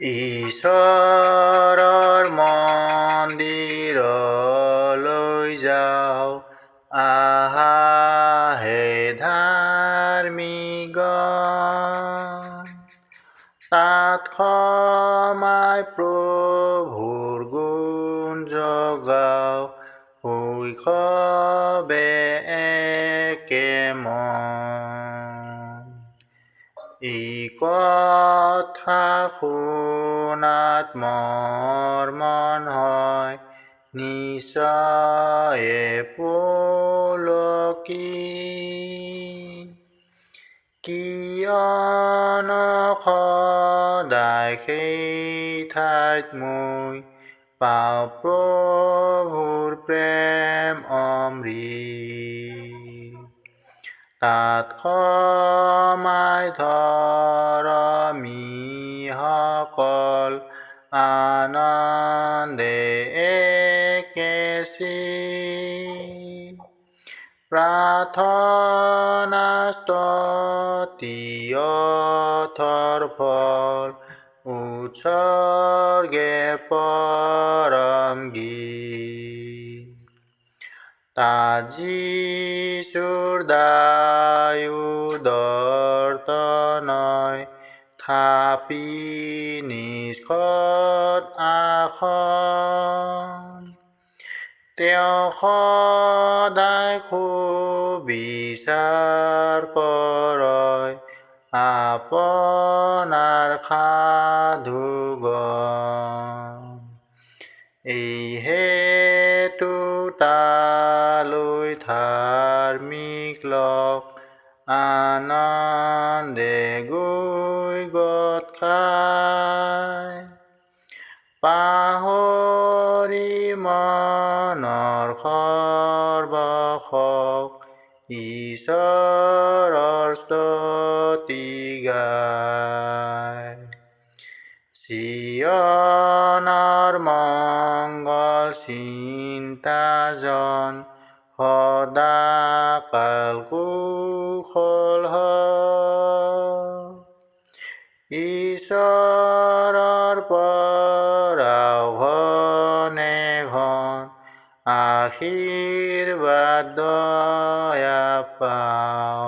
ঈশ্বৰৰ মন্দিৰলৈ যাওঁ, আহা হে ধাৰ্মিকগণ। তাত সোমাই প্ৰভুৰ গুণ জগাওঁ, শৈশৱে একে মন। এই কথা শুনাত মোৰ মন হয় নিশ্চয়ে পুলকি। কিয়নো সদায় সেই ঠাইত মই পাওঁ প্ৰভুৰ প্ৰেম অমৃত। তাত সোমাই ধৰ্মীসকল আনন্দে একেচিত, প্ৰাৰ্থনা স্তুতিৰ ফল উৎসৰ্গে পৰম গীত। তাত যীশুৰ দায়ুদৰ্শনই থাপি নিষ্কট আসন। তেওঁ সদায় সুবিচাৰ কৰে আপোনাৰ সাধুগণ। এই হেতু তালৈ ধাৰ্মিক লোক আনন্দে গৈ গোট খায়। পাহৰি মনৰ সৰ্বশোক ঈশ্বৰৰ স্তুতি গায়। চিয়নৰ মংগল চিন্তাজন সদাকাল কুশল হওক। ঈশ্বৰৰ পৰাও ঘনে ঘন আশীৰ্বাদ দয়া পাওঁ।